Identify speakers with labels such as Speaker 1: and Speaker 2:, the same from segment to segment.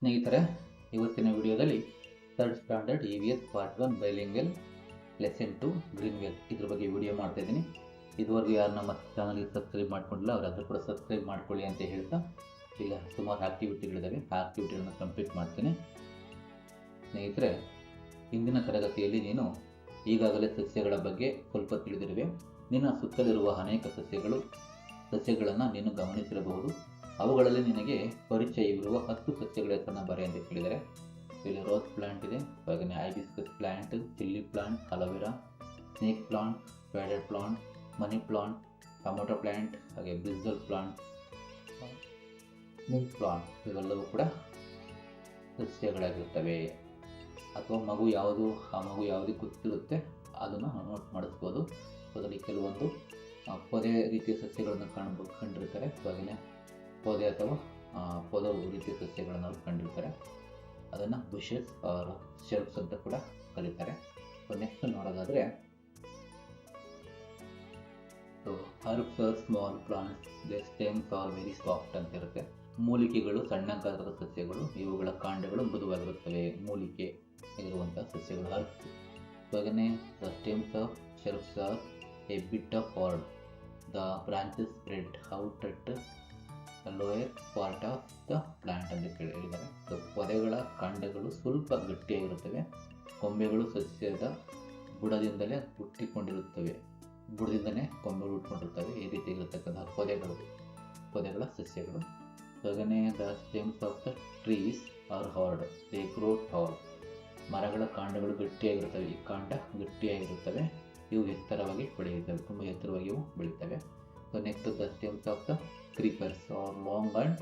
Speaker 1: ಸ್ನೇಹಿತರೆ, ಇವತ್ತಿನ ವಿಡಿಯೋದಲ್ಲಿ third standard EVS part 1 bilingual lesson 2 Greenwell ಇದ್ರ ಬಗ್ಗೆ ವಿಡಿಯೋ ಮಾಡ್ತಾ ಇದ್ದೀನಿ. ಇದುವರೆಗೂ ಯಾರು ನಮ್ಮ ಚಾನಲ್ಗೆ ಸಬ್ಸ್ಕ್ರೈಬ್ ಮಾಡ್ಕೊಂಡಿಲ್ಲ ಅವರಾದರೂ ಕೂಡ ಸಬ್ಸ್ಕ್ರೈಬ್ ಮಾಡ್ಕೊಳ್ಳಿ ಅಂತ ಹೇಳ್ತಾ, ಈಗ ಸುಮಾರು ಆಕ್ಟಿವಿಟಿಗಳಿದ್ದಾವೆ. ಆ ಆಕ್ಟಿವಿಟಿಗಳನ್ನು ಕಂಪ್ಲೀಟ್ ಮಾಡ್ತೀನಿ. ಸ್ನೇಹಿತರೆ, ಇಂದಿನ ತರಗತಿಯಲ್ಲಿ ನೀನು ಈಗಾಗಲೇ ಸಸ್ಯಗಳ ಬಗ್ಗೆ ಸ್ವಲ್ಪ ತಿಳಿದಿರುವೆ. ನಿನ್ನ ಸುತ್ತಲಿರುವ ಅನೇಕ ಸಸ್ಯಗಳನ್ನು ನೀನು ಗಮನಿಸಿರಬಹುದು. ಅವುಗಳಲ್ಲಿ ನಿನಗೆ ಪರಿಚಯವಿರುವ 10 ಸಸ್ಯಗಳ ಹೆಸರನ್ನು ಬರೆ ಅಂತ ಕೇಳಿದರೆ, ಇಲ್ಲಿ ರೋಸ್ ಪ್ಲಾಂಟ್ ಇದೆ, ಹಾಗೆಯೇ hibiscus plant, chilli plant, aloe vera, snake plant, spider plant, money plant, tomato plant, ಹಾಗೆ ಬ್ರಿಜಲ್ ಪ್ಲಾಂಟ್, ಮಿಲ್ಕ್ ಪ್ಲಾಂಟ್, ಇವೆಲ್ಲವೂ ಕೂಡ ಸಸ್ಯಗಳಾಗಿರ್ತವೆ. ಅಥವಾ ಮಗು ಯಾವುದಕ್ಕೆ ಗೊತ್ತಿರುತ್ತೆ ಅದನ್ನು ನೋಟ್ ಮಾಡಿಸ್ಬೋದು. ಅದರಲ್ಲಿ ಕೆಲವೊಂದು ಪೊದೆ ರೀತಿಯ ಸಸ್ಯಗಳನ್ನು ಕಂಡಿರ್ತಾರೆ, ಹಾಗೆಯೇ ಪೊದೆ ಅಥವಾ ಪೊದ ರೀತಿಯ ಸಸ್ಯಗಳನ್ನು ಅವರು ಕಂಡಿರ್ತಾರೆ. ಅದನ್ನು ಬುಷಸ್ ಆರ್ ಶೆಲ್ಫ್ಸ್ ಅಂತ ಕೂಡ ಕರೀತಾರೆ. ನೆಕ್ಸ್ಟ್ ನೋಡೋದಾದರೆ, herbs are small plants, they stems are very soft ಅಂತ ಇರುತ್ತೆ. ಮೂಲಿಕೆಗಳು ಸಣ್ಣ ಗಾತ್ರದ ಸಸ್ಯಗಳು, ಇವುಗಳ ಕಾಂಡಗಳು ಮೃದುವಾಗಿರುತ್ತವೆ. ಮೂಲಿಕೆ ಇರುವಂಥ ಸಸ್ಯಗಳು ಹರ್ಬ್ಸ್. ಹಾಗೆಯೇ the stems of shrubs are a bit of hard, the branches spread out at lower part of the plant ಅಂತ ಹೇಳಿದ್ದಾರೆ. ಸೊ ಪೊದೆಗಳ ಕಾಂಡಗಳು ಸ್ವಲ್ಪ ಗಟ್ಟಿಯಾಗಿರುತ್ತವೆ, ಕೊಂಬೆಗಳು ಸಸ್ಯದ ಬುಡದಿಂದಲೇ ಹುಟ್ಟಿಕೊಂಡಿರುತ್ತವೆ. ಕೊಂಬೆಗಳು ಹುಟ್ಟಿಕೊಂಡಿರುತ್ತವೆ. ಈ ರೀತಿ ಇರತಕ್ಕಂತಹ ಪೊದೆಗಳ ಸಸ್ಯಗಳು. ಹಾಗೆಯೇ the stems of the trees are hard, they grow tall. ಮರಗಳ ಕಾಂಡಗಳು ಗಟ್ಟಿಯಾಗಿರುತ್ತವೆ. ಈ ಕಾಂಡ ಗಟ್ಟಿಯಾಗಿರುತ್ತವೆ, ಇವು ಎತ್ತರವಾಗಿ ಬೆಳೆಯುತ್ತವೆ, ತುಂಬ ಎತ್ತರವಾಗಿ ಇವು ಬೆಳೀತವೆ. So next the stems of the creepers are long and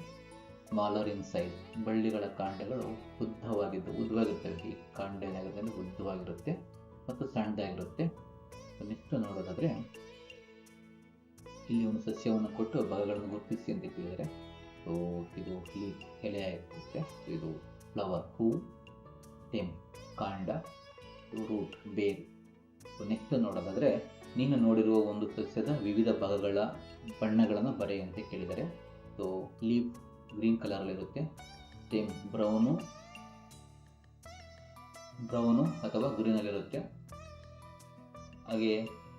Speaker 1: smaller in size. ಬಳ್ಳಿಗಳ ಕಾಂಡಗಳು ಉದ್ದವಾಗಿರ್ತವೆ. ಈ ಕಾಂಡ ಏನಾಗುತ್ತೆ ಅಂದರೆ ಉದ್ದವಾಗಿರುತ್ತೆ ಮತ್ತು ಸಣ್ಣದಾಗಿರುತ್ತೆ. ನೆಕ್ಸ್ಟ್ ನೋಡೋದಾದರೆ, ಇಲ್ಲಿ ಒಂದು ಸಸ್ಯವನ್ನು ಕೊಟ್ಟು ಭಾಗಗಳನ್ನು ಗುರುತಿಸಿ ಅಂತ ಕೇಳಿದರೆ, ಸೊ ಇದು ಎಲೆ ಆಗಿರುತ್ತೆ, ಇದು ಫ್ಲವರ್, ಹೂ, ಸ್ಟೆಮ್, ಕಾಂಡ, ರೂಟ್, ಬೇರು. ಸೊ ನೆಕ್ಸ್ಟ್ ನೋಡೋದಾದರೆ, ನೀನು ನೋಡಿರುವ ಒಂದು ಸಸ್ಯದ ವಿವಿಧ ಭಾಗಗಳ ಬಣ್ಣಗಳನ್ನು ಬರೆಯುವಂತೆ ಕೇಳಿದರೆ, ಸೊ ಲೀಫ್ ಗ್ರೀನ್ ಕಲರಲ್ಲಿರುತ್ತೆ, ಸ್ಟೆಮ್ ಬ್ರೌನು ಅಥವಾ ಗ್ರೀನಲ್ಲಿರುತ್ತೆ, ಹಾಗೆ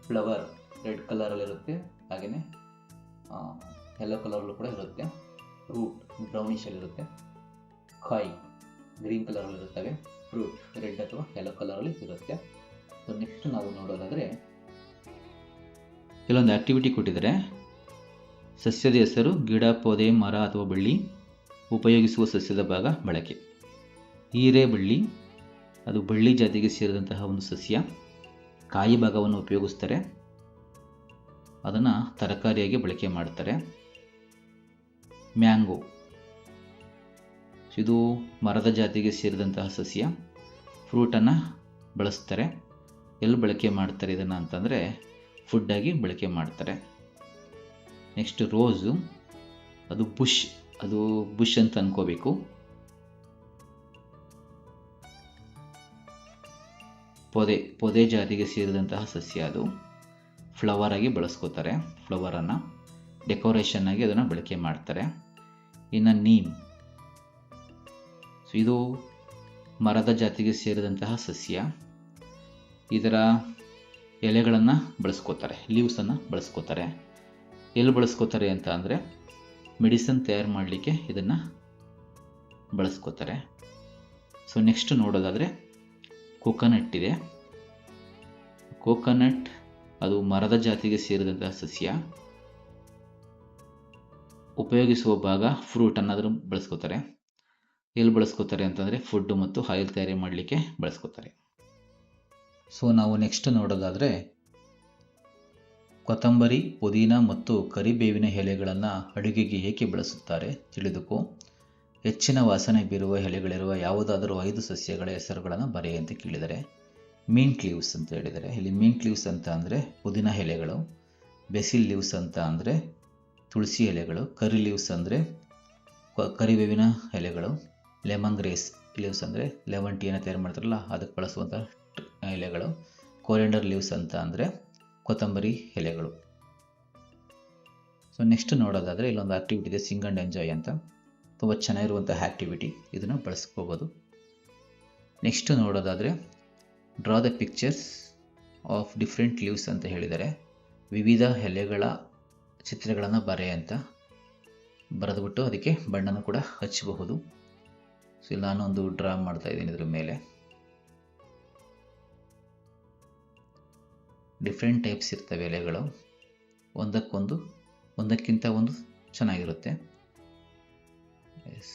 Speaker 1: ಫ್ಲವರ್ ರೆಡ್ ಕಲರಲ್ಲಿರುತ್ತೆ, ಹಾಗೆಯೇ ಯೆಲ್ಲೋ ಕಲರಲ್ಲೂ ಕೂಡ ಇರುತ್ತೆ, ರೂಟ್ ಬ್ರೌನಿಷಲ್ಲಿರುತ್ತೆ, ಕಾಯಿ ಗ್ರೀನ್ ಕಲರಲ್ಲಿರುತ್ತವೆ, ಫ್ರೂಟ್ ರೆಡ್ ಅಥವಾ ಯೆಲ್ಲೋ ಕಲರಲ್ಲಿ ಇರುತ್ತೆ. ಸೊ ನೆಕ್ಸ್ಟ್ ನಾವು ನೋಡೋದಾದರೆ, ಕೆಲವೊಂದು ಆಕ್ಟಿವಿಟಿ ಕೊಟ್ಟಿದ್ದಾರೆ. ಸಸ್ಯದ ಹೆಸರು, ಗಿಡ, ಪೊದೆ, ಮರ ಅಥವಾ ಬಳ್ಳಿ, ಉಪಯೋಗಿಸುವ ಸಸ್ಯದ ಭಾಗ, ಬಳಕೆ. ಹೀರೆ ಬಳ್ಳಿ, ಅದು ಬಳ್ಳಿ ಜಾತಿಗೆ ಸೇರಿದಂತಹ ಒಂದು ಸಸ್ಯ. ಕಾಯಿ ಭಾಗವನ್ನು ಉಪಯೋಗಿಸ್ತಾರೆ, ಅದನ್ನು ತರಕಾರಿಯಾಗಿ ಬಳಕೆ ಮಾಡ್ತಾರೆ. ಮ್ಯಾಂಗೋ, ಇದು ಮರದ ಜಾತಿಗೆ ಸೇರಿದಂತಹ ಸಸ್ಯ. ಫ್ರೂಟನ್ನು ಬಳಸ್ತಾರೆ. ಎಲ್ಲಿ ಬಳಕೆ ಮಾಡ್ತಾರೆ ಇದನ್ನು ಅಂತಂದರೆ, ಫುಡ್ಡಾಗಿ ಬಳಕೆ ಮಾಡ್ತಾರೆ. ನೆಕ್ಸ್ಟ್ ರೋಸು, ಅದು ಬುಷ್ ಅಂತ ಅನ್ಕೋಬೇಕು. ಪೊದೆ ಜಾತಿಗೆ ಸೇರಿದಂತಹ ಸಸ್ಯ. ಅದು ಫ್ಲವರ್ ಆಗಿ ಬಳಸ್ಕೋತಾರೆ. ಫ್ಲವರನ್ನು ಡೆಕೋರೇಷನ್ ಆಗಿ ಅದನ್ನು ಬಳಕೆ ಮಾಡ್ತಾರೆ. ಇನ್ನು ನೀಮ್, ಇದು ಮರದ ಜಾತಿಗೆ ಸೇರಿದಂತಹ ಸಸ್ಯ. ಇದರ ಎಲೆಗಳನ್ನು ಬಳಸ್ಕೋತಾರೆ, ಲೀವ್ಸನ್ನು ಬಳಸ್ಕೋತಾರೆ. ಎಲ್ಲಿ ಬಳಸ್ಕೋತಾರೆ ಅಂತ ಅಂದರೆ, ಮೆಡಿಸಿನ್ ತಯಾರು ಮಾಡಲಿಕ್ಕೆ ಇದನ್ನು ಬಳಸ್ಕೋತಾರೆ. ಸೊ ನೆಕ್ಸ್ಟ್ ನೋಡೋದಾದರೆ, ಕೋಕೋನಟ್ ಇದೆ. ಕೋಕೋನಟ್ ಅದು ಮರದ ಜಾತಿಗೆ ಸೇರಿದಂತಹ ಸಸ್ಯ. ಉಪಯೋಗಿಸುವ ಭಾಗ ಫ್ರೂಟ್ ಅನ್ನೋದನ್ನು ಬಳಸ್ಕೋತಾರೆ. ಎಲ್ಲಿ ಬಳಸ್ಕೋತಾರೆ ಅಂತಂದರೆ, ಫುಡ್ ಮತ್ತು ಆಯಿಲ್ ತಯಾರಿ ಮಾಡಲಿಕ್ಕೆ ಬಳಸ್ಕೋತಾರೆ. ಸೊ ನಾವು ನೆಕ್ಸ್ಟ್ ನೋಡೋದಾದರೆ, ಕೊತ್ತಂಬರಿ, ಪುದೀನ ಮತ್ತು ಕರಿಬೇವಿನ ಎಲೆಗಳನ್ನು ಅಡುಗೆಗೆ ಏಕೆ ಬಳಸುತ್ತಾರೆ ತಿಳಿದುಕೋ. ಹೆಚ್ಚಿನ ವಾಸನೆ ಬೀರುವ ಎಲೆಗಳಿರುವ ಯಾವುದಾದರೂ 5 ಸಸ್ಯಗಳ ಹೆಸರುಗಳನ್ನು ಬರೆಯುವಂತೆ ಕೇಳಿದರೆ. ಮಿಂಟ್ ಲೀವ್ಸ್ ಅಂತ ಹೇಳಿದರೆ, ಇಲ್ಲಿ ಮಿಂಟ್ ಲೀವ್ಸ್ ಅಂತ ಅಂದರೆ ಪುದೀನ ಎಲೆಗಳು, ಬೆಸಿಲ್ ಲೀವ್ಸ್ ಅಂತ ಅಂದರೆ ತುಳಸಿ ಎಲೆಗಳು, ಕರಿ ಲೀವ್ಸ್ ಅಂದರೆ ಕರಿಬೇವಿನ ಎಲೆಗಳು, ಲೆಮನ್ ಗ್ರೇಸ್ ಲೀವ್ಸ್ ಅಂದರೆ ಲೆಮನ್ ಟೀಯನ್ನು ತಯಾರು ಮಾಡ್ತಾರಲ್ಲ ಅದಕ್ಕೆ ಬಳಸುವಂಥ ಎಲೆಗಳು, ಕೊರಿಯಾಂಡರ್ ಲೀವ್ಸ್ ಅಂತ ಅಂದರೆ ಕೊತ್ತಂಬರಿ ಎಲೆಗಳು. ಸೊ ನೆಕ್ಸ್ಟ್ ನೋಡೋದಾದರೆ, ಇಲ್ಲೊಂದು ಆಕ್ಟಿವಿಟಿ ಇದೆ, ಸಿಂಗ್ ಆ್ಯಂಡ್ ಎಂಜಾಯ್ ಅಂತ. ತುಂಬ ಚೆನ್ನಾಗಿರುವಂಥ ಆ್ಯಕ್ಟಿವಿಟಿ, ಇದನ್ನು ಬಳಸ್ಕೋಬೋದು. ನೆಕ್ಸ್ಟು ನೋಡೋದಾದರೆ draw the pictures of different leaves ಅಂತ ಹೇಳಿದ್ದಾರೆ. ವಿವಿಧ ಎಲೆಗಳ ಚಿತ್ರಗಳನ್ನು ಬರೆ ಅಂತ ಬರೆದುಬಿಟ್ಟು ಅದಕ್ಕೆ ಬಣ್ಣನ ಕೂಡ ಹಚ್ಚಬಹುದು. ಸೊ ಇಲ್ಲಿ ನಾನೊಂದು ಡ್ರಾ ಮಾಡ್ತಾ ಇದ್ದೀನಿ. ಇದ್ರ ಮೇಲೆ ಡಿಫ್ರೆಂಟ್ ಟೈಪ್ಸ್ ಇರ್ತವೆ ಎಲೆಗಳು, ಒಂದಕ್ಕಿಂತ ಒಂದು ಚೆನ್ನಾಗಿರುತ್ತೆ. S,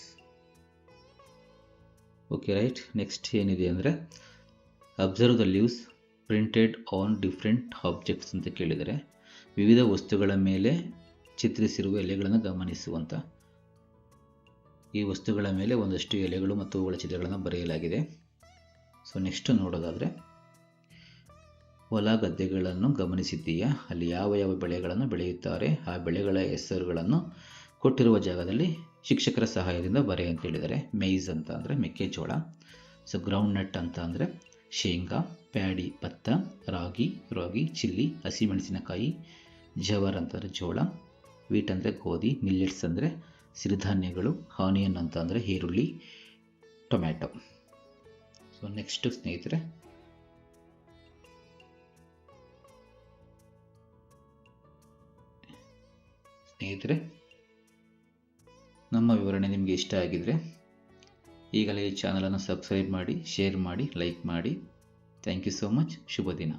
Speaker 1: okay, right. ನೆಕ್ಸ್ಟ್ ಏನಿದೆ ಅಂದರೆ observe the leaves printed on different objects ಅಂತ ಕೇಳಿದರೆ ವಿವಿಧ ವಸ್ತುಗಳ ಮೇಲೆ ಚಿತ್ರಿಸಿರುವ ಎಲೆಗಳನ್ನು ಗಮನಿಸುವಂಥ. ಈ ವಸ್ತುಗಳ ಮೇಲೆ ಒಂದಷ್ಟು ಎಲೆಗಳು ಮತ್ತು ಅವುಗಳ ಚಿತ್ರಗಳನ್ನು ಬರೆಯಲಾಗಿದೆ. ಸೊ ನೆಕ್ಸ್ಟ್ ನೋಡೋದಾದರೆ ಹೊಲ ಗದ್ದೆಗಳನ್ನು ಗಮನಿಸಿದ್ದೀಯಾ? ಅಲ್ಲಿ ಯಾವ ಯಾವ ಬೆಳೆಗಳನ್ನು ಬೆಳೆಯುತ್ತಾರೆ, ಆ ಬೆಳೆಗಳ ಹೆಸರುಗಳನ್ನು ಕೊಟ್ಟಿರುವ ಜಾಗದಲ್ಲಿ ಶಿಕ್ಷಕರ ಸಹಾಯದಿಂದ ಬರೆ ಅಂತ ಹೇಳಿದ್ದಾರೆ. ಮೇಯ್ಸ್ ಅಂತ ಅಂದರೆ ಮೆಕ್ಕೆಜೋಳ, ಸೊ ಗ್ರೌಂಡ್ ನಟ್ ಅಂತ ಅಂದರೆ ಶೇಂಗಾ, ಪ್ಯಾಡಿ ಭತ್ತ, ರಾಗಿ ಚಿಲ್ಲಿ, ಹಸಿಮೆಣಸಿನಕಾಯಿ, ಜವರ್ ಅಂತಂದರೆ ಜೋಳ, ವೀಟ್ ಅಂದರೆ ಗೋಧಿ, ಮಿಲ್ಲೆಟ್ಸ್ ಅಂದರೆ ಸಿರಿಧಾನ್ಯಗಳು, ಆನಿಯನ್ ಅಂತ ಅಂದರೆ ಈರುಳ್ಳಿ, ಟೊಮ್ಯಾಟೊ. ಸೊ ನೆಕ್ಸ್ಟ್ ಸ್ನೇಹಿತರೆ ನಮ್ಮ ವಿವರಣೆ ನಿಮಗೆ ಇಷ್ಟ ಆಗಿದರೆ ಈಗಲೇ ಈ ಚಾನಲನ್ನು ಸಬ್ಸ್ಕ್ರೈಬ್ ಮಾಡಿ, ಶೇರ್ ಮಾಡಿ, ಲೈಕ್ ಮಾಡಿ. Thank you so much. ಶುಭ ದಿನ.